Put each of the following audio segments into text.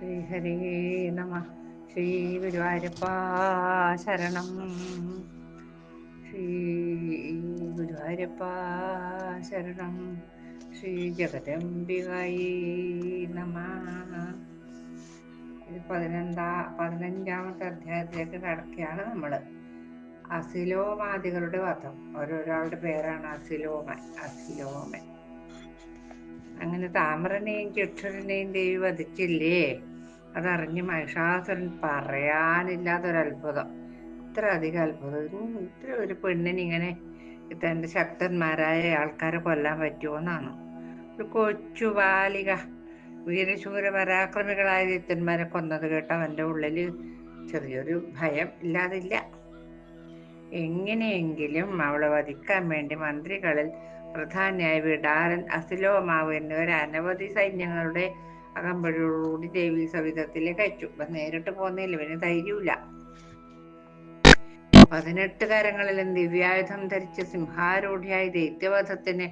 ശ്രീഹരേ നമ. ശ്രീ ഗുരുവായൂരപ്പ ശരണം. ശ്രീ ഗുരുവായൂരപ്പ ശരണം. ശ്രീ ജഗദംബികായി നമ. ഇത് 15-ാമത്തെ അധ്യായത്തിലേക്ക് കടക്കുകയാണ് നമ്മൾ. അസിലോമാദികളുടെ വധം. ഓരോരാളുടെ പേരാണ് അസിലോമൻ. അങ്ങനെ താമ്രനെയും ചക്ഷുരനെയും ദേവി വധിച്ചില്ലേ? അതറിഞ്ഞ് മഹിഷാസുരൻ പറയാനില്ലാത്തൊരത്ഭുതം. ഇത്ര അധികം അത്ഭുതം. ഇത്ര ഒരു പെണ്ണിനിങ്ങനെ തൻ്റെ ശക്തന്മാരായ ആൾക്കാരെ കൊല്ലാൻ പറ്റുമോന്നാണ്. ഒരു കൊച്ചു ബാലിക വീരശൂര പരാക്രമികളായ ദൈത്യന്മാരെ കൊന്നത് കേട്ട് അവൻ്റെ ഉള്ളിൽ ചെറിയൊരു ഭയം ഇല്ലാതില്ല. എങ്ങനെയെങ്കിലും അവളെ വധിക്കാൻ വേണ്ടി മന്ത്രികളിൽ പ്രധാനിയായ വിടാലൻ, അസിലോമാവ് എന്നിവർ അനവധി സൈന്യങ്ങളുടെ അകമ്പടിയോടുകൂടി ദേവി സവിധത്തിലേക്ക് അയച്ചു. നേരിട്ട് പോന്നില്ല, ഇവന് ധൈര്യമില്ല. 18 കരങ്ങളിലും ദിവ്യായുധം ധരിച്ച് സിംഹാരൂഢിയായി ദൈത്യവധത്തിന്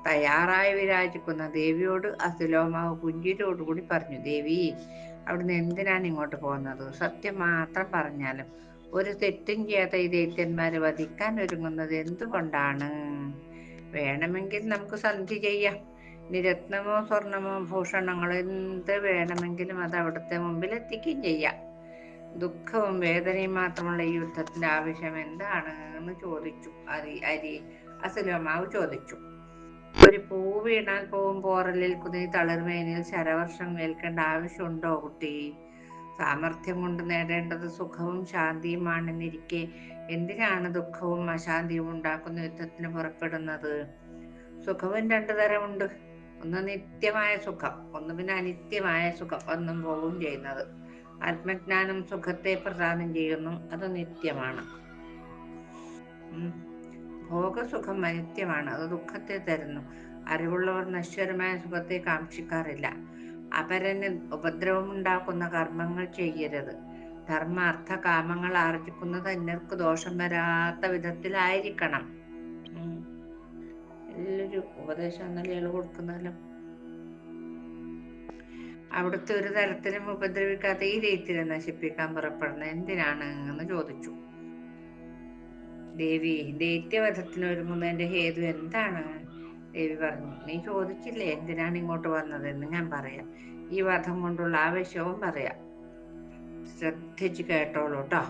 തയ്യാറായി വിരാജിക്കുന്ന ദേവിയോട് അസിലോമാവ് പുഞ്ചിരിയോടുകൂടി പറഞ്ഞു, ദേവി, അവിടുന്ന് എന്തിനാണ് ഇങ്ങോട്ട് പോകുന്നത്? സത്യം മാത്രം പറഞ്ഞാലും ഒരു തെറ്റും ചെയ്യാത്ത ഈ ദൈത്യന്മാരെ വധിക്കാൻ ഒരുങ്ങുന്നത് എന്തുകൊണ്ടാണ്? വേണമെങ്കിൽ നമുക്ക് സന്ധി ചെയ്യാം. രത്നമോ സ്വർണമോ ഭൂഷണങ്ങളോ എന്ത് വേണമെങ്കിലും അത് അവിടുത്തെ മുമ്പിൽ എത്തിക്കുകയും ചെയ്യാം. ദുഃഖവും വേദനയും മാത്രമുള്ള ഈ യുദ്ധത്തിന്റെ ആവശ്യം എന്താണ് എന്ന് ചോദിച്ചു. അസിലോമാവ് ചോദിച്ചു. ഒരു പൂ വീണാൽ പോവും പോറലേൽക്കുന്ന ഈ തളിർമേനിയിൽ ശരവർഷം ഏൽക്കേണ്ട ആവശ്യമുണ്ടോ കുട്ടി? സാമർഥ്യം കൊണ്ട് നേടേണ്ടത് സുഖവും ശാന്തിയുമാണെന്നിരിക്കെ എന്തിനാണ് ദുഃഖവും അശാന്തിയും ഉണ്ടാക്കുന്ന യുദ്ധത്തിന് പുറപ്പെടുന്നത്? സുഖവും 2 തരമുണ്ട്. ഒന്ന് നിത്യമായ സുഖം, ഒന്ന് പിന്നെ അനിത്യമായ സുഖം, ഒന്നും പോവുകയും ചെയ്യുന്നത്. ആത്മജ്ഞാനം സുഖത്തെ പ്രദാനം ചെയ്യുന്നു, അത് നിത്യമാണ്. ഭോഗസുഖം അനിത്യമാണ്, അത് ദുഃഖത്തെ തരുന്നു. അറിവുള്ളവർ നശ്വരമായ സുഖത്തെ കാക്ഷിക്കാറില്ല. അപരന് ഉപദ്രവമുണ്ടാക്കുന്ന കർമ്മങ്ങൾ ചെയ്യരുത്. ധർമ്മ അർത്ഥ കാമങ്ങൾ ആർജിക്കുന്നത് അന്യർക്ക് ദോഷം വരാത്ത വിധത്തിലായിരിക്കണം. നല്ലൊരു ഉപദേശം എന്നല്ലേ കൊടുക്കുന്നല്ലോ. അവിടുത്തെ ഒരു തരത്തിലും ഉപദ്രവിക്കാത്ത ഈ ദൈത്യരെ നശിപ്പിക്കാൻ പുറപ്പെടുന്നത് എന്തിനാണ് എന്ന് ചോദിച്ചു. ദേവി, ദൈത്യവധത്തിന് ഒരുങ്ങുന്നതിന്റെ ഹേതു എന്താണ്? ദേവി പറഞ്ഞു, നീ ചോദിച്ചില്ലേ എന്തിനാണ് ഇങ്ങോട്ട് വന്നതെന്ന്? ഞാൻ പറയാം. ഈ വധം കൊണ്ടുള്ള ആവശ്യവും പറയാം. ശ്രദ്ധിച്ചു കേട്ടോളൂ ട്ടോ.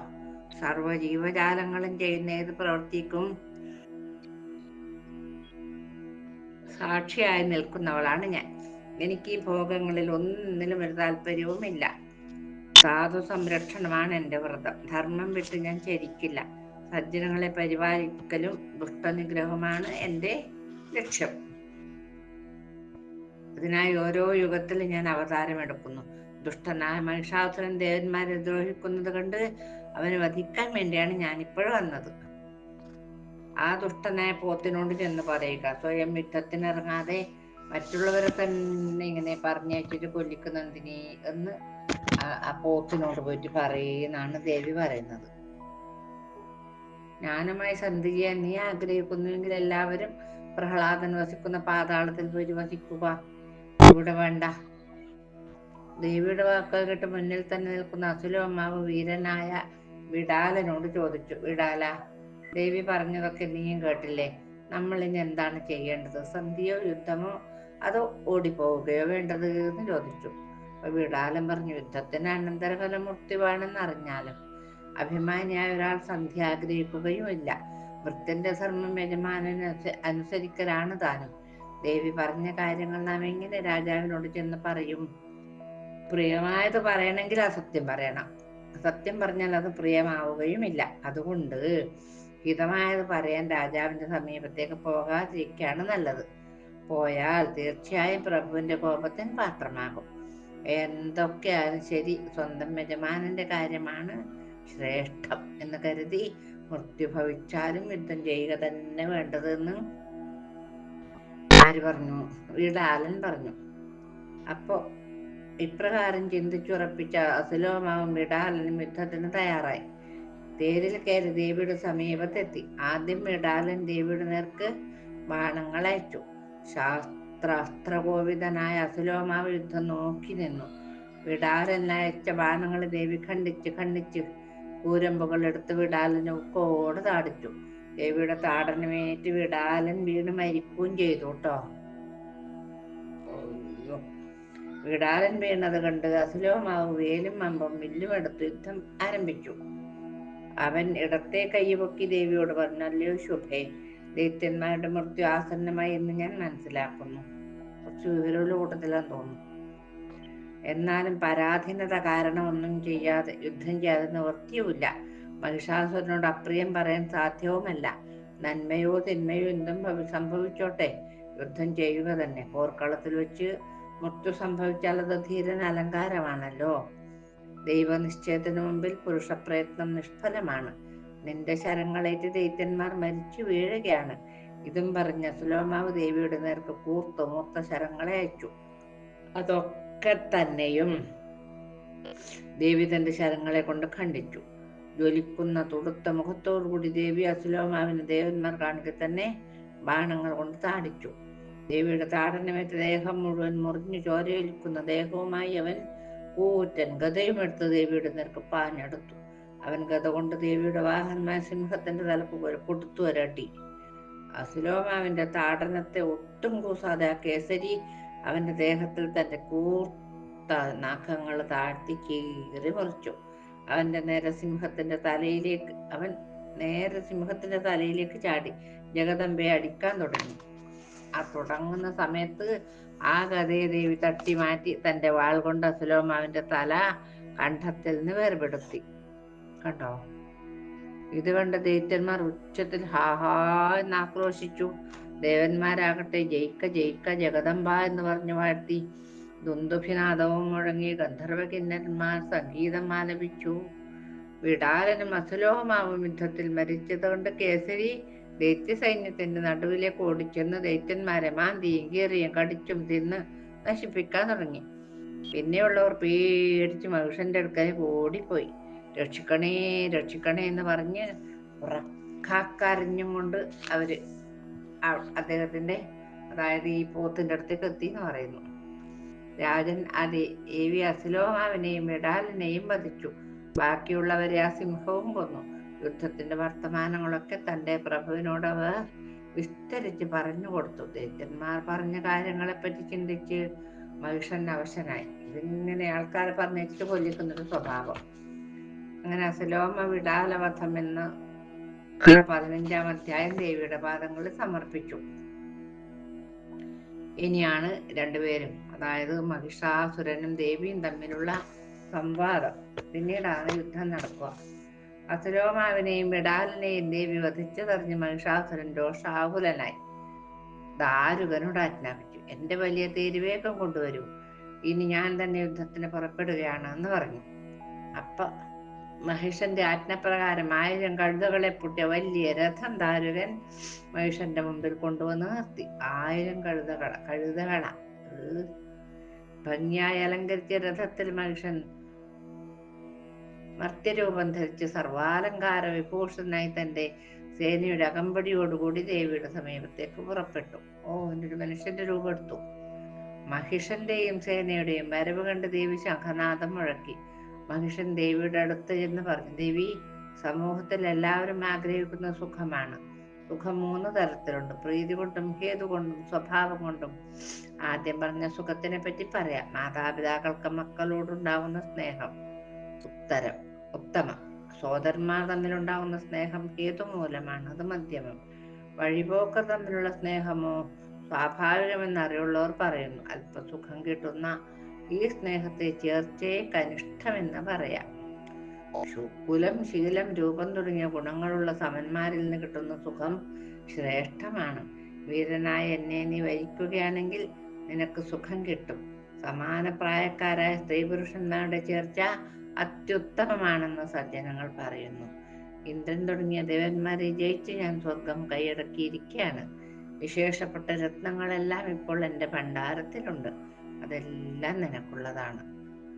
സർവ്വ ജീവജാലങ്ങളും ചെയ്യുന്ന ഏത് പ്രവൃത്തിക്കും സാക്ഷിയായി നിൽക്കുന്നവളാണ് ഞാൻ. എനിക്ക് ഈ ഭോഗങ്ങളിൽ ഒന്നിലും ഒരു താല്പര്യവുമില്ല. സാധു സംരക്ഷണമാണ് എൻ്റെ വ്രതം. ധർമ്മം വിട്ട് ഞാൻ ചരിക്കില്ല. സജ്ജനങ്ങളെ പരിപാലിക്കലും ദുഷ്ടനിഗ്രഹമാണ് എൻ്റെ ലക്ഷ്യം. അതിനായി ഓരോ യുഗത്തിലും ഞാൻ അവതാരമെടുക്കുന്നു. ദുഷ്ടനായ മഹിഷാസുരൻ ദേവന്മാരെ ദ്രോഹിക്കുന്നത് കണ്ട് അവനെ വധിക്കാൻ വേണ്ടിയാണ് ഞാൻ ഇപ്പോഴും വന്നത്. ആ ദുഷ്ടനായ പോത്തിനോട് ചെന്ന് പറയുക, സ്വയം യുദ്ധത്തിനിറങ്ങാതെ മറ്റുള്ളവരെ തന്നെ ഇങ്ങനെ പറഞ്ഞയച്ചിട്ട് കൊല്ലിക്കുന്നതിന് എന്ന് ആ പോത്തിനോട് പോയിട്ട് പറയുന്നാണ് ദേവി പറയുന്നത്. ജ്ഞാനമായി സന്ധി ചെയ്യാൻ നീ ആഗ്രഹിക്കുന്നുവെങ്കിൽ എല്ലാവരും പ്രഹ്ലാദൻ വസിക്കുന്ന പാതാളത്തിൽ പോയി വസിക്കുക. ഇവിടെ വേണ്ട. ദേവിയുടെ വാക്കുകൾ കേട്ട് മുന്നിൽ തന്നെ നിൽക്കുന്ന അസുലോമാവ് വീരനായ വിടാലനോട് ചോദിച്ചു, വിടാല, ദേവി പറഞ്ഞതൊക്കെ നീയും കേട്ടില്ലേ? നമ്മൾ ഇനി എന്താണ് ചെയ്യേണ്ടത്? സന്ധിയോ യുദ്ധമോ അതോ ഓടിപ്പോവുകയോ വേണ്ടത് എന്ന് ചോദിച്ചു. വിടാലൻ പറഞ്ഞു, യുദ്ധത്തിന് അനന്തരഫലം മൃത്യുവാണെന്ന് അറിഞ്ഞാലും അഭിമാനിയായ ഒരാൾ സന്ധ്യ ആഗ്രഹിക്കുകയുമില്ല. വൃത്യന്റെ ധർമ്മം യജമാനന് അനുസരിക്കലാണ് താനും. ദേവി പറഞ്ഞ കാര്യങ്ങൾ നാം എങ്ങനെ രാജാവിനോട് ചെന്ന് പറയും? പ്രിയമായത് പറയണമെങ്കിൽ അസത്യം പറയണം. സത്യം പറഞ്ഞാൽ അത് പ്രിയമാവുകയുമില്ല. അതുകൊണ്ട് ഹിതമായത് പറയാൻ രാജാവിന്റെ സമീപത്തേക്ക് പോകാതിരിക്കുകയാണ് നല്ലത്. പോയാൽ തീർച്ചയായും പ്രഭുവിന്റെ കോപത്തിന് പാത്രമാകും. എന്തൊക്കെയായാലും ശരി, സ്വന്തം യജമാനന്റെ കാര്യമാണ് ശ്രേഷ്ഠം എന്ന് കരുതി മൃത്യു ഭവിച്ചാലും യുദ്ധം ചെയ്യുക തന്നെ വേണ്ടതെന്ന് ആര് പറഞ്ഞു? വിടാലൻ പറഞ്ഞു. അപ്പോ ഇപ്രകാരം ചിന്തിച്ചുറപ്പിച്ച അസുലോമാവും വിടാലനും യുദ്ധത്തിന് തയ്യാറായി. തേരിൽ കയറി ദേവിയുടെ സമീപത്തെത്തി. ആദ്യം വിടാലൻ ദേവിയുടെ നേർക്ക് ബാണങ്ങൾ അയച്ചു. ശാസ്ത്രാസ്ത്രകോവിതനായ അസുലോമാവ് യുദ്ധം നോക്കി നിന്നു. വിടാലൻ അയച്ച ബാണങ്ങൾ ദേവി ഖണ്ഡിച്ച് കൂരമ്പുകൾ എടുത്ത് വിടാലിന് ഉക്കോട് താടിച്ചു. ദേവിയുടെ താടനമേറ്റ് വിടാലൻ വീണ് മരിക്കുകയും ചെയ്തു കേട്ടോ. വിടാലൻ വീണത് കണ്ട് അസുലോമാവ് വേലും അമ്പും വില്ലും എടുത്ത് യുദ്ധം ആരംഭിച്ചു. അവൻ ഇടത്തെ കൈ പൊക്കി ദേവിയോട് പറഞ്ഞു, അല്ലയോ ശുഭേ, ദൈത്യന്മാരുടെ മൃത്യു ആസന്നമായി എന്ന് ഞാൻ മനസ്സിലാക്കുന്നു. കുറച്ച് വിവരമുള്ള കൂട്ടത്തിലാന്ന് തോന്നുന്നു. എന്നാലും പരാധീനത കാരണം ഒന്നും ചെയ്യാതെ യുദ്ധം ചെയ്യാതെ നിവൃത്തിയുമില്ല. മഹിഷാസുരനോട് അപ്രിയം പറയാൻ സാധ്യവുമല്ല. നന്മയോ തിന്മയോ എന്തും സംഭവിച്ചോട്ടെ, യുദ്ധം ചെയ്യുക തന്നെ. പോർക്കളത്തിൽ വെച്ച് മൃത്യു സംഭവിച്ചാൽ അത് ധീരൻ അലങ്കാരമാണല്ലോ. ദൈവനിശ്ചയത്തിനു മുമ്പിൽ പുരുഷപ്രയത്നം നിഷ്ഫലമാണ്. നിന്റെ ശരങ്ങളേറ്റ് ദൈത്യന്മാർ മരിച്ചു വീഴുകയാണ്. ഇതും പറഞ്ഞ സുലോമാവ് ദേവിയുടെ നേർക്ക് മൂർത്ത ശരങ്ങളെ അയച്ചു. അതൊക്കെ തന്നെയും ദേവി തന്റെ ശരങ്ങളെ കൊണ്ട് ഖണ്ഡിച്ചു. ജ്വലിക്കുന്ന തുടുത്ത മുഖത്തോടുകൂടി ദേവി അസുലോമാവിന് ദേവന്മാർ കാണിക്കെ തന്നെ ബാണങ്ങൾ കൊണ്ട് താടിച്ചു. ദേവിയുടെ താടനമേറ്റ ദേഹം മുഴുവൻ മുറിഞ്ഞു ചോരയൊലിക്കുന്ന ദേഹവുമായി അവൻ കൂറ്റൻ ഗതയുമെടുത്ത് ദേവിയുടെ നേർക്ക് പാഞ്ഞെടുത്തു. അവൻ ഗത കൊണ്ട് ദേവിയുടെ വാഹനമായ സിംഹത്തിന്റെ തലപ്പ് കൊടുത്തു വരട്ടി. അസുലോമാവിന്റെ താടനത്തെ ഒട്ടും കൂസാതെ ആ കേസരി അവന്റെ ദേഹത്തിൽ തന്റെ കൂർത്ത നഖങ്ങൾ താഴ്ത്തി കീറി മുറിച്ചു. അവൻ നേരെ സിംഹത്തിന്റെ തലയിലേക്ക് ചാടി ജഗദമ്പയെ അടിക്കാൻ തുടങ്ങി. ആ തുടങ്ങുന്ന സമയത്ത് ആ ഗതയെ ദേവി തട്ടി മാറ്റി തന്റെ വാൾ കൊണ്ട് അസുലോമാവിന്റെ തല കണ്ഠത്തിൽ നിന്ന് വേർപെടുത്തി. കണ്ടോ? ഇത് കണ്ട ദൈത്യന്മാർ ഉച്ചത്തിൽ ഹാഹാ എന്ന് ആക്രോശിച്ചു. ദേവന്മാരാകട്ടെ ജയിക്ക ജയിക്ക ജഗദമ്പ എന്ന് പറഞ്ഞു വാഴ്ത്തി. ദുന്ദുഭിനാദവും മുഴങ്ങി ഗന്ധർവ കിന്നരന്മാർ സംഗീതം ആലപിച്ചു. വിടാലനും അസുലോമാവും യുദ്ധത്തിൽ മരിച്ചത് കൊണ്ട് കേസരി ദൈത്യ സൈന്യത്തിന്റെ നടുവിലേക്ക് ഓടിച്ചെന്ന് ദൈത്യന്മാരെ മാന്തിയും കീറിയും കടിച്ചും തിന്ന് നശിപ്പിക്കാൻ തുടങ്ങി. പിന്നെയുള്ളവർ പേടിച്ച് മഹിഷന്റെ അടുക്കലേക്ക് ഓടിപ്പോയി. രക്ഷിക്കണേ രക്ഷിക്കണേ എന്ന് പറഞ്ഞ് ഉറക്കാക്കരഞ്ഞും കൊണ്ട് അവര് അദ്ദേഹത്തിന്റെ, അതായത് ഈ പോത്തിന്റെ അടുത്തേക്ക് എത്തി എന്ന് പറയുന്നു. രാജൻ ദേവി അസുലോമാവിനെയും വിടാലിനെയും വധിച്ചു. ബാക്കിയുള്ളവരെ ആ സിംഹവും കൊന്നു. യുദ്ധത്തിന്റെ വർത്തമാനങ്ങളൊക്കെ തന്റെ പ്രഭുവിനോട് അവർ വിസ്തരിച്ച് പറഞ്ഞു കൊടുത്തു. ദൈത്യന്മാർ പറഞ്ഞ കാര്യങ്ങളെപ്പറ്റി ചിന്തിച്ച് മഹിഷൻ അവശനായി. ഇതിങ്ങനെ ആൾക്കാരെ പറഞ്ഞിട്ട് കൊല്ലിക്കുന്നൊരു സ്വഭാവം. അങ്ങനെ അസുലോമ വിടാലവധം എന്ന 15-ാം അധ്യായം ദേവിയുടെ പാദങ്ങളിൽ സമർപ്പിച്ചു. ഇനിയാണ് രണ്ടുപേരും, അതായത് മഹിഷാസുരനും ദേവിയും തമ്മിലുള്ള സംവാദം. പിന്നീടാണ് യുദ്ധം നടക്കുക. അസുലോമാവിനെയും വിടാലിനെയും ദേവി വധിച്ചതറിഞ്ഞ് മഹിഷാസുരൻ രോഷാകുലനായി ദാരുകനോട് ആജ്ഞാപിച്ചു, എന്റെ വലിയ തേരുവേഗം കൊണ്ടുവരൂ, ഇനി ഞാൻ തന്നെ യുദ്ധത്തിന് പുറപ്പെടുകയാണ് എന്ന് പറഞ്ഞു. അപ്പൊ മഹിഷന്റെ ആജ്ഞപ്രകാരം 1000 കഴുതകളെ പൂട്ടിയ വലിയ രഥം ദാരുകൻ മഹിഷന്റെ മുമ്പിൽ കൊണ്ടുവന്ന് നിർത്തി. 1000 കഴുതകള ഭംഗിയായി അലങ്കരിച്ച രഥത്തിൽ മഹിഷൻ മർത്യരൂപം ധരിച്ച് സർവാലങ്കാര വിഭൂഷണനായി തന്റെ സേനയുടെ അകമ്പടിയോടുകൂടി ദേവിയുടെ സമീപത്തേക്ക് പുറപ്പെട്ടു. എന്നൊരു മനുഷ്യന്റെ രൂപം എടുത്തു. മഹിഷന്റെയും സേനയുടെയും വരവ് കണ്ട് ദേവി ശംഖനാദം മുഴക്കി. മഹിഷൻ ദേവിയുടെ അടുത്ത് എന്ന് പറഞ്ഞു, ദേവി, സമൂഹത്തിൽ എല്ലാവരും ആഗ്രഹിക്കുന്ന സുഖമാണ്. സുഖം 3 തരത്തിലുണ്ട്, പ്രീതി കൊണ്ടും ഹേതു കൊണ്ടും സ്വഭാവം കൊണ്ടും. ആദ്യം പറഞ്ഞ സുഖത്തിനെ പറ്റി പറയാം. മാതാപിതാക്കൾക്ക് മക്കളോടുണ്ടാവുന്ന സ്നേഹം ഉത്തമം. സോദരന്മാർ തമ്മിലുണ്ടാവുന്ന സ്നേഹം ഹേതു മൂലമാണ്, അത് മധ്യമം. വഴിപോക്കർ തമ്മിലുള്ള സ്നേഹമോ സ്വാഭാവികമെന്ന് അറിവുള്ളവർ പറയുന്നു. അല്പസുഖം കിട്ടുന്ന ഈ സ്നേഹത്തെ ചേർച്ചയെ കനിഷ്ഠമെന്ന് പറയാം. കുലം, ശീലം, രൂപം തുടങ്ങിയ ഗുണങ്ങളുള്ള സമന്മാരിൽ നിന്ന് കിട്ടുന്ന സുഖം ശ്രേഷ്ഠമാണ്. വീരനായ എന്നെ നീ വരിക്കുകയാണെങ്കിൽ നിനക്ക് സുഖം കിട്ടും. സമാന പ്രായക്കാരായ സ്ത്രീ പുരുഷന്മാരുടെ ചേർച്ച അത്യുത്തമമാണെന്ന് സജ്ജനങ്ങൾ പറയുന്നു. ഇന്ദ്രൻ തുടങ്ങിയ ദേവന്മാരെ ജയിച്ച് ഞാൻ സ്വർഗം കൈയടക്കിയിരിക്കുകയാണ്. വിശേഷപ്പെട്ട രത്നങ്ങളെല്ലാം ഇപ്പോൾ എൻ്റെ ഭണ്ഡാരത്തിലുണ്ട്. അതെല്ലാം നിനക്കുള്ളതാണ്.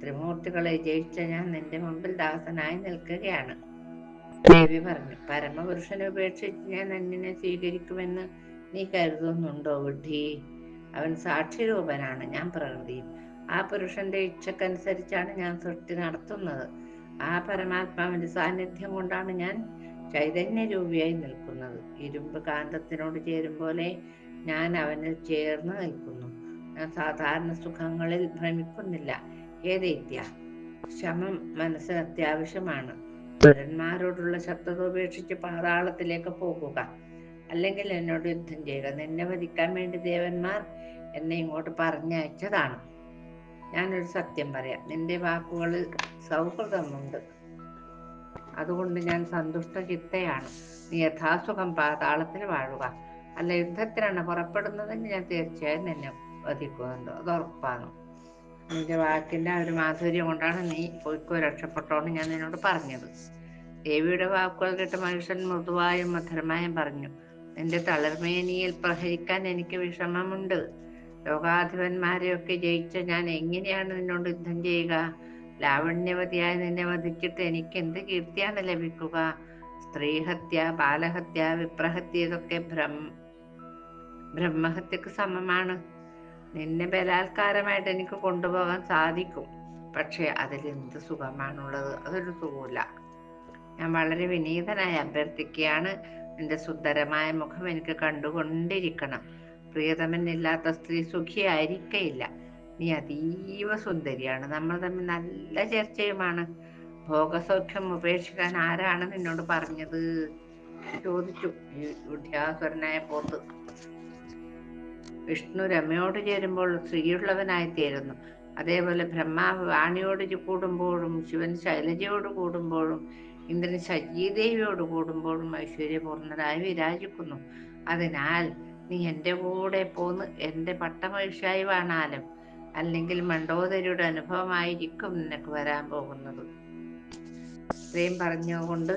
ത്രിമൂർത്തികളെ ജയിച്ച ഞാൻ നിന്റെ മുമ്പിൽ ദാസനായി നിൽക്കുകയാണ്. ദേവി പറഞ്ഞു, പരമപുരുഷനെ ഉപേക്ഷിച്ച് ഞാൻ അന്യനെ സ്വീകരിക്കുമെന്ന് നീ കരുതുന്നുണ്ടോ വിഡ്ഢി? അവൻ സാക്ഷിരൂപനാണ്, ഞാൻ പ്രകൃതിയും. ആ പുരുഷന്റെ ഇച്ഛക്കനുസരിച്ചാണ് ഞാൻ സൃഷ്ടി നടത്തുന്നത്. ആ പരമാത്മാവിന്റെ സാന്നിധ്യം കൊണ്ടാണ് ഞാൻ ചൈതന്യരൂപിയായി നിൽക്കുന്നത്. ഇരുമ്പ് കാന്തത്തിനോട് ചേരും പോലെ ഞാൻ അവനിൽ ചേർന്ന് നിൽക്കുന്നു. ഞാൻ സാധാരണ സുഖങ്ങളിൽ ഭ്രമിക്കുന്നില്ല. ഹേ ദൈത്യ, ശമം മനസ്സിന് അത്യാവശ്യമാണ്. പൗരന്മാരോടുള്ള ശത്രുത ഉപേക്ഷിച്ച് പാതാളത്തിലേക്ക് പോകുക, അല്ലെങ്കിൽ എന്നോട് യുദ്ധം ചെയ്യുക. നിന്നെ വധിക്കാൻ വേണ്ടി ദേവന്മാർ എന്നെ ഇങ്ങോട്ട് പറഞ്ഞയച്ചതാണ്. ഞാനൊരു സത്യം പറയാം, നിന്റെ വാക്കുകളിൽ സൗഹൃദമുണ്ട്. അതുകൊണ്ട് ഞാൻ സന്തുഷ്ട ചിത്തയാണ്. നീ യഥാസുഖം പാതാളത്തിൽ വാഴുക. അല്ല, യുദ്ധത്തിനാണ് പുറപ്പെടുന്നതെങ്കിൽ ഞാൻ തീർച്ചയായും നിന്നെ വധിക്കുന്നുണ്ട്. അത് ഉറപ്പാണ്. നിന്റെ വാക്കിന്റെ ഒരു മാധുര്യം കൊണ്ടാണ് നീ പോയിക്കോ, രക്ഷപ്പെട്ടോന്ന് ഞാൻ നിന്നോട് പറഞ്ഞത്. ദേവിയുടെ വാക്കുകൾ കേട്ട് മനുഷ്യൻ മൃദുവായും മധുരമായും പറഞ്ഞു, നിന്റെ തളിർമേനിയിൽ പ്രഹരിക്കാൻ എനിക്ക് വിഷമമുണ്ട്. ലോകാധിപന്മാരെയൊക്കെ ജയിച്ച ഞാൻ എങ്ങനെയാണ് നിന്നോട് യുദ്ധം ചെയ്യുക? ലാവണ്യവതിയായി നിന്നെ വധിച്ചിട്ട് എനിക്ക് എന്ത് കീർത്തിയാണ് ലഭിക്കുക? സ്ത്രീഹത്യ, ബാലഹത്യ, വിപ്രഹത്യ ഇതൊക്കെ ബ്രഹ്മഹത്യക്ക് സമമാണ്. നിന്നെ ബലാത്കാരമായിട്ട് എനിക്ക് കൊണ്ടുപോകാൻ സാധിക്കും, പക്ഷെ അതിലെന്ത് സുഖമാണുള്ളത്? അതൊരു സുഖമില്ല. ഞാൻ വളരെ വിനീതനായി അഭ്യർത്ഥിക്കുകയാണ്, നിന്റെ സുന്ദരമായ മുഖം എനിക്ക് കണ്ടുകൊണ്ടിരിക്കണം. പ്രിയതമനില്ലാത്ത സ്ത്രീ സുഖിയായിരിക്കയില്ല. നീ അതീവ സുന്ദരിയാണ്. നമ്മൾ തമ്മിൽ നല്ല ചർച്ചയുമാണ്. ഭോഗസൗഖ്യം ഉപേക്ഷിക്കാൻ ആരാണ് നിന്നോട് പറഞ്ഞത്? ചോദിച്ചു വിദ്യാസുരനായ പോത്ത്. വിഷ്ണു രമയോട് ചേരുമ്പോൾ സ്ത്രീയുള്ളവനായി തീരുന്നു. അതേപോലെ ബ്രഹ്മാവ് വാണിയോട് കൂടുമ്പോഴും ശിവൻ ശൈലജയോട് കൂടുമ്പോഴും ഇന്ദ്രൻ ശചീദേവിയോട് കൂടുമ്പോഴും ഐശ്വര്യപൂർണരായി വിരാജിക്കുന്നു. അതിനാൽ നീ എൻ്റെ കൂടെ പോന്ന് എൻ്റെ പട്ടമഹിഷായി വാണാലും, അല്ലെങ്കിൽ മണ്ഡോദരിയുടെ അനുഭവമായിരിക്കും നിനക്ക് വരാൻ പോകുന്നത്. ഇത്രയും പറഞ്ഞുകൊണ്ട്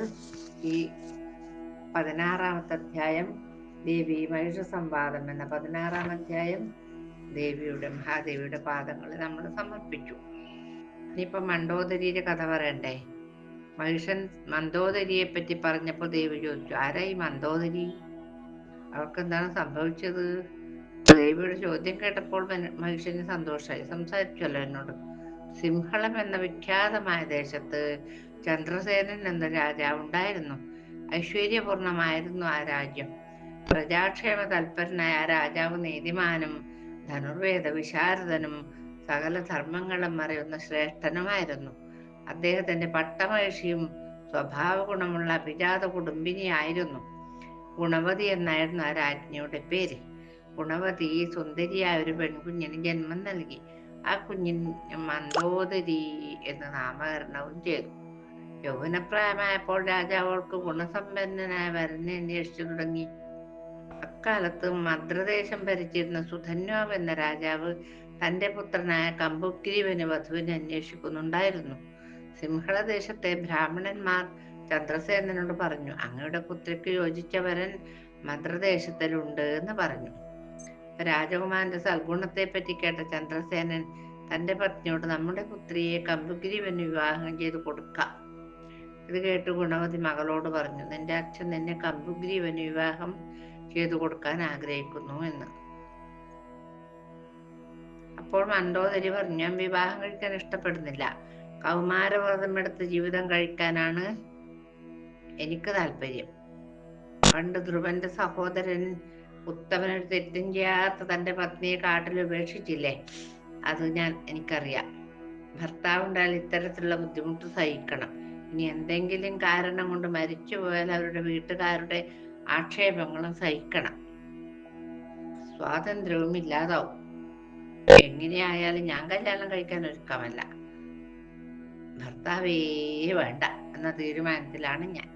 ഈ 16-ാമത്തെ അധ്യായം ദേവി മഹിഷ സംവാദം എന്ന 16-ാം അധ്യായം മഹാദേവിയുടെ പാദങ്ങളിൽ നമ്മൾ സമർപ്പിച്ചു. ഇനിയിപ്പൊ മണ്ഡോദരിയുടെ കഥ പറയണ്ടേ? മഹിഷൻ മന്ദോദരിയെ പറ്റി പറഞ്ഞപ്പോൾ ദേവി ചോദിച്ചു, ആരാ ഈ മന്ദോദരി? അവൾക്ക് എന്താണ് സംഭവിച്ചത്? ദേവിയുടെ ചോദ്യം കേട്ടപ്പോൾ മഹിഷന് സന്തോഷമായി. സംസാരിച്ചല്ലോ എന്നോട്. സിംഹളം എന്ന വിഖ്യാതമായ ദേശത്ത് ചന്ദ്രസേനൻ എന്ന രാജാവ് ഉണ്ടായിരുന്നു. ഐശ്വര്യപൂർണമായിരുന്നു ആ രാജ്യം. പ്രജാക്ഷേമ തൽപരനായ ആ രാജാവ് നീതിമാനും ധനുർവേദ വിശാരദനും സകല ധർമ്മങ്ങളും അറിയുന്ന ശ്രേഷ്ഠനുമായിരുന്നു. അദ്ദേഹത്തിന്റെ പട്ടമഹിഷിയും സ്വഭാവ ഗുണമുള്ള അഭിജാത കുടുംബിനിയായിരുന്നു. ഗുണവതി എന്നായിരുന്നു ആ രാജ്ഞിയുടെ പേര്. ഗുണവതി സുന്ദരിയായ ഒരു പെൺകുഞ്ഞിന് ജന്മം നൽകി. ആ കുഞ്ഞിന് മന്ദോദരി എന്ന് നാമകരണവും ചെയ്തു. യൗവനപ്രായമായപ്പോൾ രാജാവൾക്ക് ഗുണസമ്പന്നനായ വരനെ അന്വേഷിച്ചു തുടങ്ങി. അക്കാലത്ത് മദ്രദേശം ഭരിച്ചിരുന്ന സുധന്വാവ് എന്ന രാജാവ് തന്റെ പുത്രനായ കമ്പുഗ്രീവന് വധുവിനെ അന്വേഷിക്കുന്നുണ്ടായിരുന്നു. സിംഹളദേശത്തെ ബ്രാഹ്മണന്മാർ ചന്ദ്രസേനനോട് പറഞ്ഞു, അങ്ങയുടെ പുത്രിക്ക് യോജിച്ച വരൻ മദ്രദേശത്തിലുണ്ട് എന്ന് പറഞ്ഞു. രാജകുമാരന്റെ സൽഗുണത്തെ പറ്റി കേട്ട ചന്ദ്രസേനൻ തന്റെ പത്നിയോട്, നമ്മുടെ പുത്രിയെ കമ്പുഗ്രീവന് വിവാഹം ചെയ്ത് കൊടുക്കാം. ഇത് കേട്ട് ഗുണവതി മകളോട് പറഞ്ഞു, നിന്റെ അച്ഛൻ നിന്നെ കമ്പുഗ്രീവന് വിവാഹം ചെയ്തു കൊടുക്കാൻ ആഗ്രഹിക്കുന്നു എന്ന്. അപ്പോൾ മന്ദോദരി പറഞ്ഞു, ഞാൻ വിവാഹം കഴിക്കാൻ ഇഷ്ടപ്പെടുന്നില്ല. കൗമാരവ്രതമെടുത്ത് ജീവിതം കഴിക്കാനാണ് എനിക്ക് താല്പര്യം. പണ്ട് ധ്രുവന്റെ സഹോദരൻ ഉത്തമനൊരു തെറ്റും ചെയ്യാത്ത തന്റെ പത്നിയെ കാട്ടിൽ ഉപേക്ഷിച്ചില്ലേ? അത് എനിക്കറിയാം. ഭർത്താവുണ്ടായാൽ ഇത്തരത്തിലുള്ള ബുദ്ധിമുട്ട് സഹിക്കണം. ഇനി എന്തെങ്കിലും കാരണം കൊണ്ട് മരിച്ചു പോയാൽ അവരുടെ വീട്ടുകാരുടെ ആക്ഷേപങ്ങളും സഹിക്കണം. സ്വാതന്ത്ര്യവും ഇല്ലാതാവും. എങ്ങനെയായാലും ഞാൻ കല്യാണം കഴിക്കാൻ ഒരുക്കമല്ല. ഭർത്താവേ വേണ്ട എന്ന തീരുമാനത്തിലാണ് ഞാൻ.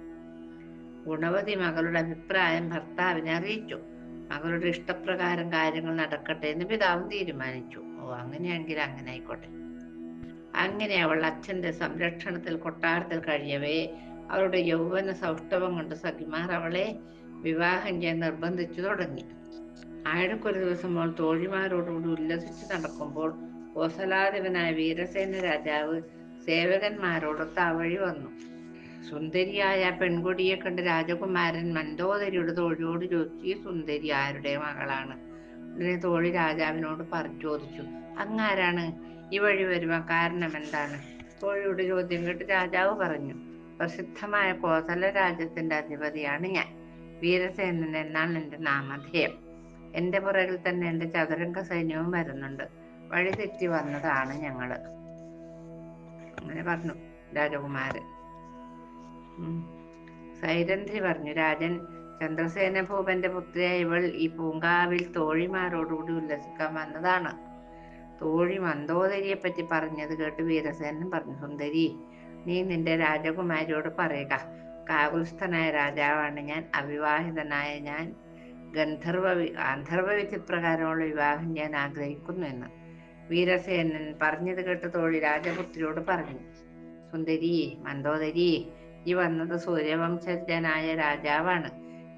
ഗുണവതി മകളുടെ അഭിപ്രായം ഭർത്താവിനെ അറിയിച്ചു. മകളുടെ ഇഷ്ടപ്രകാരം കാര്യങ്ങൾ നടക്കട്ടെ എന്ന് പിതാവും തീരുമാനിച്ചു. അങ്ങനെയാണെങ്കിൽ അങ്ങനെ ആയിക്കോട്ടെ. അങ്ങനെ അവൾ അച്ഛന്റെ സംരക്ഷണത്തിൽ കൊട്ടാരത്തിൽ കഴിയവേ അവളുടെ യൗവന സൗഷ്ഠവം കൊണ്ട് സഖിമാർ അവളെ വിവാഹം ചെയ്യാൻ നിർബന്ധിച്ചു തുടങ്ങി. ആയിടക്കൊരു ദിവസം അവൾ തോഴിമാരോടുകൂടി ഉല്ലസിച്ച് നടക്കുമ്പോൾ കോസലാധിപനായ വീരസേന രാജാവ് സേവകന്മാരോടൊത്ത് ആ വഴി വന്നു. സുന്ദരിയായ പെൺകുടിയെ കണ്ട് രാജകുമാരൻ മന്ദോദരിയുടെ തോഴിയോട് ചോദിച്ചു, ഈ സുന്ദരി ആരുടെ മകളാണ്? ഉടനെ തോഴി രാജാവിനോട് ചോദിച്ചു, അങ്ങാരാണ്? ഈ വഴി വരുവാൻ കാരണം എന്താണ്? തോഴിയുടെ ചോദ്യം കേട്ട് രാജാവ് പറഞ്ഞു, പ്രസിദ്ധമായ കോസല രാജ്യത്തിന്റെ അധിപതിയാണ് ഞാൻ. വീരസേനൻ എന്നാണ് എൻ്റെ നാമധേയം. എൻ്റെ പുറകിൽ തന്നെ എൻ്റെ ചതുരംഗ സൈന്യവും വരുന്നുണ്ട്. വഴി തെറ്റി വന്നതാണ് ഞങ്ങള്. അങ്ങനെ പറഞ്ഞു രാജകുമാരൻ. സൈരന്ധ്രി പറഞ്ഞു, രാജൻ ചന്ദ്രസേന ഭൂപന്റെ പുത്രിയായ ഇവൾ ഈ പൂങ്കാവിൽ തോഴിമാരോടുകൂടി ഉല്ലസിക്കാൻ വന്നതാണ്. തോഴി മന്ദോദരിയെ പറ്റി പറഞ്ഞത് കേട്ട് വീരസേനൻ പറഞ്ഞു, സുന്ദരി, നീ നിന്റെ രാജകുമാരിയോട് പറയുക, കാകുൽസ്ഥനായ രാജാവാണ് ഞാൻ. അവിവാഹിതനായ ഞാൻ ഗാന്ധർവ വിധി പ്രകാരമുള്ള വിവാഹം ഞാൻ ആഗ്രഹിക്കുന്നു എന്ന്. വീരസേനൻ പറഞ്ഞത് കേട്ട് തോഴി രാജപുത്രിയോട് പറഞ്ഞു, സുന്ദരി, മന്ദോദരി, ഈ വന്നത് സൂര്യവംശജനായ രാജാവാണ്.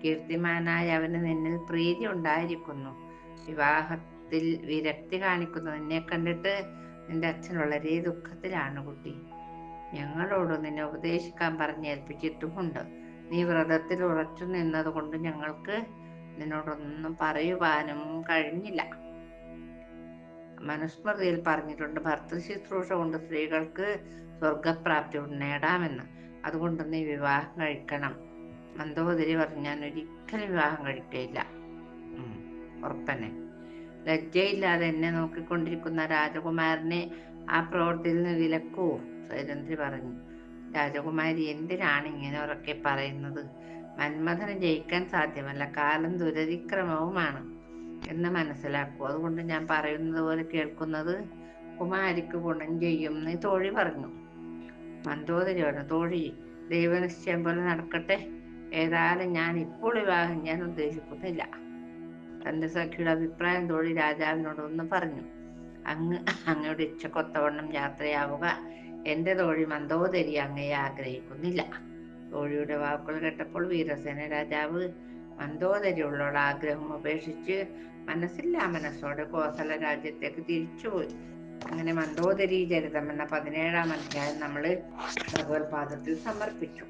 കീർത്തിമാനായ അവന് നിന്നിൽ പ്രീതി ഉണ്ടായിരിക്കുന്നു. വിവാഹത്തിൽ വിരക്തി കാണിക്കുന്ന നിന്നെ കണ്ടിട്ട് നിന്റെ അച്ഛൻ വളരെ ദുഃഖത്തിലാണ് കുട്ടി. ഞങ്ങളോട് നിന്നെ ഉപദേശിക്കാൻ പറഞ്ഞേൽപ്പിച്ചിട്ടുമുണ്ട്. നീ വ്രതത്തിൽ ഉറച്ചു നിന്നത് കൊണ്ട് ഞങ്ങൾക്ക് നിന്നോടൊന്നും പറയുവാനും കഴിഞ്ഞില്ല. മനുസ്മൃതിയിൽ പറഞ്ഞിട്ടുണ്ട്, ഭർത്തൃശുശ്രൂഷ കൊണ്ട് സ്ത്രീകൾക്ക് സ്വർഗപ്രാപ്തി നേടാമെന്ന്. അതുകൊണ്ട് നീ വിവാഹം കഴിക്കണം. മന്ദോദരി പറഞ്ഞു, ഞാൻ ഒരിക്കലും വിവാഹം കഴിക്കയില്ല. ഉറപ്പന്നെ. ലജ്ജയില്ലാതെ എന്നെ നോക്കിക്കൊണ്ടിരിക്കുന്ന രാജകുമാരനെ ആ പ്രവൃത്തിയിൽ നിന്ന് വിലക്കൂ, സൈരന്ധ്രി പറഞ്ഞു. രാജകുമാരി, എന്തിനാണ് ഇങ്ങനെ ഉറക്കെ പറയുന്നത്? മന്മഥന് ജയിക്കാൻ സാധ്യമല്ല. കാലം ദുരതിക്രമവുമാണ് എന്ന് മനസ്സിലാക്കൂ. അതുകൊണ്ട് ഞാൻ പറയുന്നത് പോലെ കേൾക്കുന്നത് കുമാരിക്ക് ഗുണം ചെയ്യും എന്ന് തോഴി പറഞ്ഞു. മന്ദോദരി പറഞ്ഞു, തോഴി, ദൈവനിശ്ചയം പോലെ നടക്കട്ടെ. ഏതായാലും ഞാൻ ഇപ്പോൾ വിവാഹം ഞാൻ ഉദ്ദേശിക്കുന്നില്ല. തന്റെ സഖിയുടെ അഭിപ്രായം തോഴി രാജാവിനോട് ഒന്ന് പറഞ്ഞു. അങ്ങയുടെ ഇച്ഛക്കൊത്തവണ്ണം യാത്രയാവുക. എന്റെ തോഴി മന്ദോദരി അങ്ങയെ ആഗ്രഹിക്കുന്നില്ല. തോഴിയുടെ വാക്കുകൾ കേട്ടപ്പോൾ വീരസേന രാജാവ് മന്ദോദരിയുള്ളോട് ആഗ്രഹം ഉപേക്ഷിച്ച് മനസ്സില്ലാ മനസ്സോടെ കോസല രാജ്യത്തേക്ക് തിരിച്ചുപോയി. അങ്ങനെ മന്ദോദരി ചരിതം എന്ന 17-ാം അധ്യായം നമ്മൾ ഭഗവത്പാദത്തിൽ സമർപ്പിച്ചു.